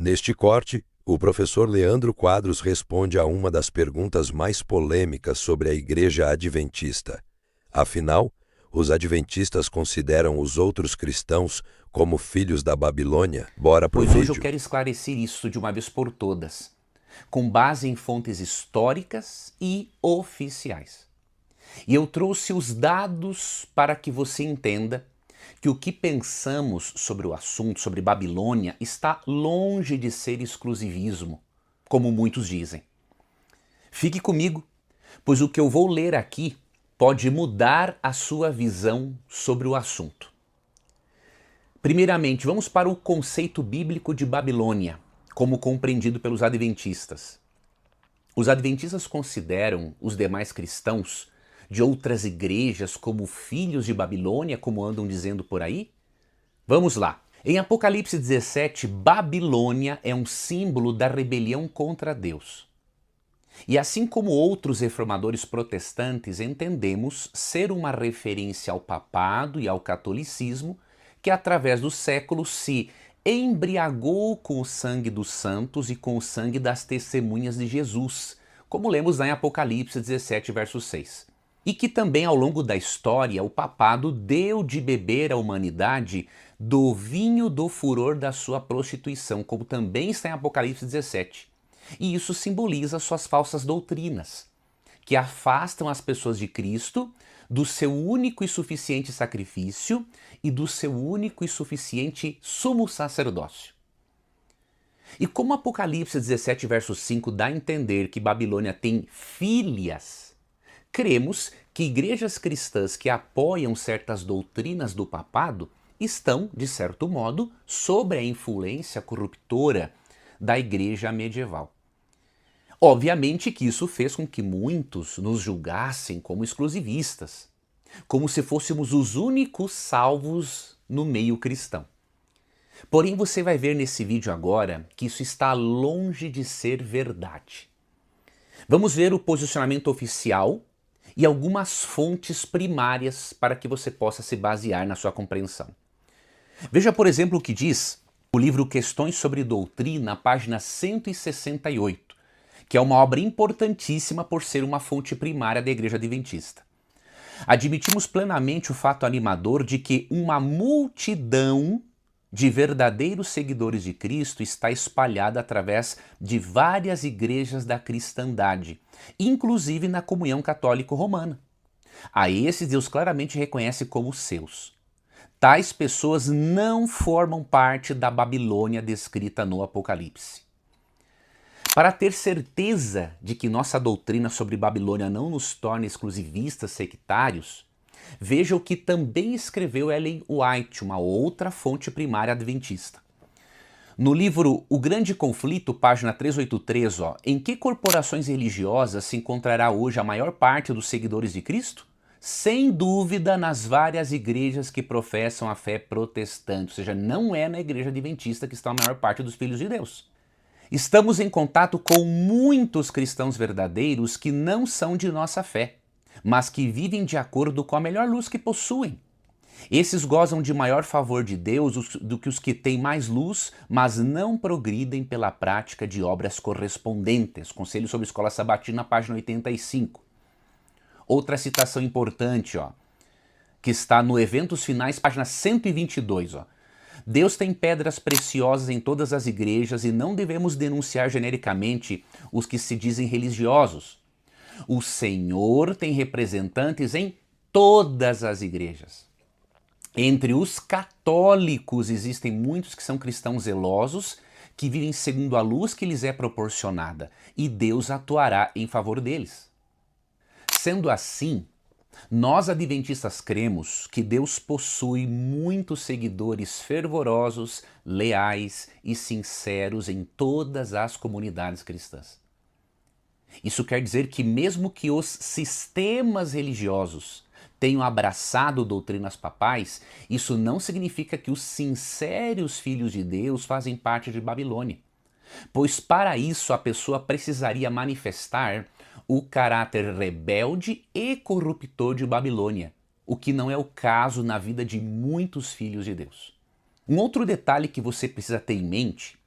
Neste corte, o professor Leandro Quadros responde a uma das perguntas mais polêmicas sobre a Igreja Adventista. Afinal, os adventistas consideram os outros cristãos como filhos da Babilônia? Bora pro Pois hoje eu vídeo. quero esclarecer isso de uma vez por todas, com base em fontes históricas e oficiais. E eu trouxe os dados para que você entenda que o que pensamos sobre o assunto, sobre Babilônia, está longe de ser exclusivismo, como muitos dizem. Fique comigo, pois o que eu vou ler aqui pode mudar a sua visão sobre o assunto. Primeiramente, vamos para o conceito bíblico de Babilônia, como compreendido pelos adventistas. Os adventistas consideram os demais cristãos de outras igrejas como filhos de Babilônia, como andam dizendo por aí? Vamos lá. Em Apocalipse 17, Babilônia é um símbolo da rebelião contra Deus. E assim como outros reformadores protestantes, entendemos ser uma referência ao papado e ao catolicismo, que através dos séculos se embriagou com o sangue dos santos e com o sangue das testemunhas de Jesus, como lemos lá em Apocalipse 17, verso 6. E que também ao longo da história o papado deu de beber à humanidade do vinho do furor da sua prostituição, como também está em Apocalipse 17. E isso simboliza suas falsas doutrinas, que afastam as pessoas de Cristo, do seu único e suficiente sacrifício e do seu único e suficiente sumo sacerdócio. E como Apocalipse 17, verso 5 dá a entender que Babilônia tem filhas, cremos que igrejas cristãs que apoiam certas doutrinas do papado estão, de certo modo, sob a influência corruptora da igreja medieval. Obviamente que isso fez com que muitos nos julgassem como exclusivistas, como se fôssemos os únicos salvos no meio cristão. Porém, você vai ver nesse vídeo agora que isso está longe de ser verdade. Vamos ver o posicionamento oficial e algumas fontes primárias para que você possa se basear na sua compreensão. Veja, por exemplo, o que diz o livro Questões sobre Doutrina, página 168, que é uma obra importantíssima por ser uma fonte primária da Igreja Adventista. Admitimos plenamente o fato animador de que uma multidão de verdadeiros seguidores de Cristo está espalhada através de várias igrejas da cristandade, inclusive na comunhão católica romana. A esses Deus claramente reconhece como seus. Tais pessoas não formam parte da Babilônia descrita no Apocalipse. Para ter certeza de que nossa doutrina sobre Babilônia não nos torne exclusivistas sectários, veja o que também escreveu Ellen White, uma outra fonte primária adventista. No livro O Grande Conflito, página 383, em que corporações religiosas se encontrará hoje a maior parte dos seguidores de Cristo? Sem dúvida nas várias igrejas que professam a fé protestante, ou seja, não é na igreja adventista que está a maior parte dos filhos de Deus. Estamos em contato com muitos cristãos verdadeiros que não são de nossa fé, mas que vivem de acordo com a melhor luz que possuem. Esses gozam de maior favor de Deus do que os que têm mais luz, mas não progridem pela prática de obras correspondentes. Conselho sobre Escola Sabatina, página 85. Outra citação importante, que está no Eventos Finais, página 122, Deus tem pedras preciosas em todas as igrejas e não devemos denunciar genericamente os que se dizem religiosos. O Senhor tem representantes em todas as igrejas. Entre os católicos existem muitos que são cristãos zelosos, que vivem segundo a luz que lhes é proporcionada, e Deus atuará em favor deles. Sendo assim, nós adventistas cremos que Deus possui muitos seguidores fervorosos, leais e sinceros em todas as comunidades cristãs. Isso quer dizer que mesmo que os sistemas religiosos tenham abraçado doutrinas papais, isso não significa que os sinceros filhos de Deus fazem parte de Babilônia. Pois para isso a pessoa precisaria manifestar o caráter rebelde e corruptor de Babilônia, o que não é o caso na vida de muitos filhos de Deus. Um outro detalhe que você precisa ter em mente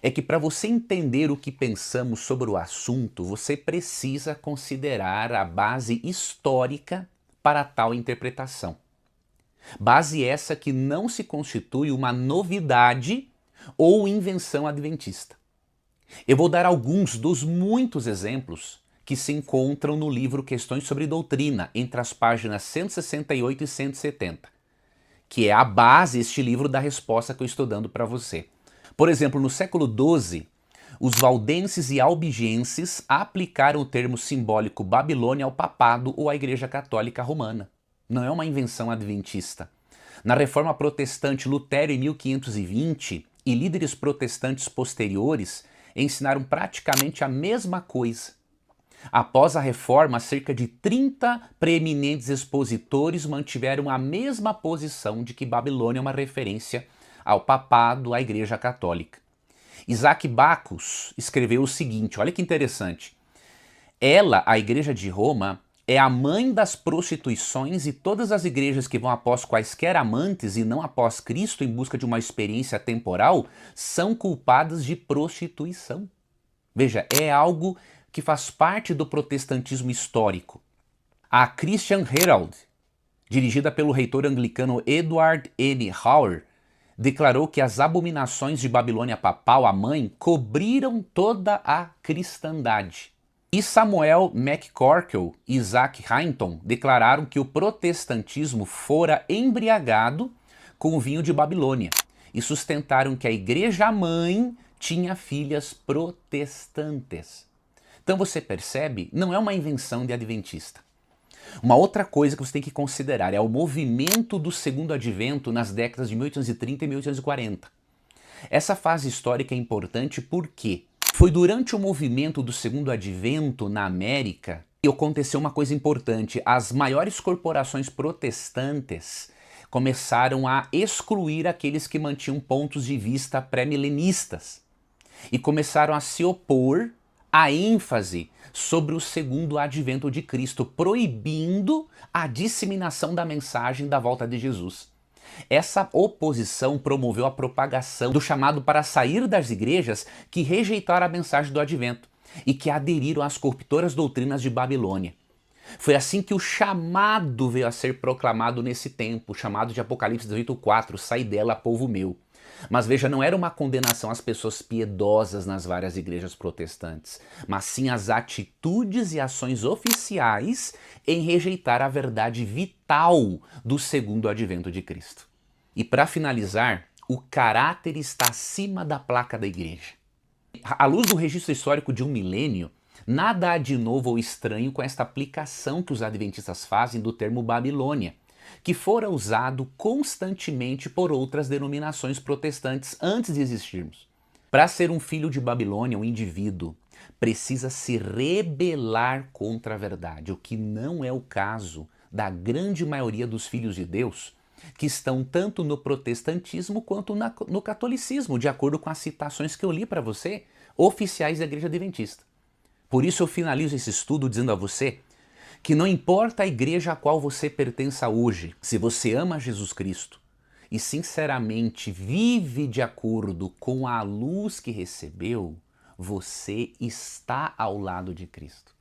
é que para você entender o que pensamos sobre o assunto, você precisa considerar a base histórica para tal interpretação. Base essa que não se constitui uma novidade ou invenção adventista. Eu vou dar alguns dos muitos exemplos que se encontram no livro Questões sobre Doutrina, entre as páginas 168 e 170, que é a base, este livro, da resposta que eu estou dando para você. Por exemplo, no século XII, os valdenses e albigenses aplicaram o termo simbólico Babilônia ao papado ou à Igreja Católica Romana. Não é uma invenção adventista. Na Reforma Protestante, Lutero, em 1520, e líderes protestantes posteriores ensinaram praticamente a mesma coisa. Após a Reforma, cerca de 30 preeminentes expositores mantiveram a mesma posição de que Babilônia é uma referência ao papado, à Igreja Católica. Isaac Bacchus escreveu o seguinte, olha que interessante. Ela, a Igreja de Roma, é a mãe das prostituições e todas as igrejas que vão após quaisquer amantes e não após Cristo em busca de uma experiência temporal são culpadas de prostituição. Veja, é algo que faz parte do protestantismo histórico. A Christian Herald, dirigida pelo reitor anglicano Edward N. Hauer, declarou que as abominações de Babilônia papal, a mãe, cobriram toda a cristandade. E Samuel McCorkle e Isaac Hinton declararam que o protestantismo fora embriagado com o vinho de Babilônia e sustentaram que a igreja-mãe tinha filhas protestantes. Então você percebe, não é uma invenção de adventista. Uma outra coisa que você tem que considerar é o movimento do Segundo Advento nas décadas de 1830 e 1840. Essa fase histórica é importante porque foi durante o movimento do Segundo Advento na América que aconteceu uma coisa importante. As maiores corporações protestantes começaram a excluir aqueles que mantinham pontos de vista pré-milenistas e começaram a se opor à ênfase sobre o segundo advento de Cristo, proibindo a disseminação da mensagem da volta de Jesus. Essa oposição promoveu a propagação do chamado para sair das igrejas que rejeitaram a mensagem do advento e que aderiram às corruptoras doutrinas de Babilônia. Foi assim que o chamado veio a ser proclamado nesse tempo, o chamado de Apocalipse 18:4, sai dela, povo meu. Mas veja, não era uma condenação às pessoas piedosas nas várias igrejas protestantes, mas sim às atitudes e ações oficiais em rejeitar a verdade vital do segundo advento de Cristo. E para finalizar, o caráter está acima da placa da igreja. À luz do registro histórico de um milênio, nada há de novo ou estranho com esta aplicação que os adventistas fazem do termo Babilônia, que fora usado constantemente por outras denominações protestantes antes de existirmos. Para ser um filho de Babilônia, um indivíduo precisa se rebelar contra a verdade, o que não é o caso da grande maioria dos filhos de Deus, que estão tanto no protestantismo quanto no catolicismo, de acordo com as citações que eu li para você, oficiais da Igreja Adventista. Por isso eu finalizo esse estudo dizendo a você que não importa a igreja a qual você pertença hoje, se você ama Jesus Cristo e sinceramente vive de acordo com a luz que recebeu, você está ao lado de Cristo.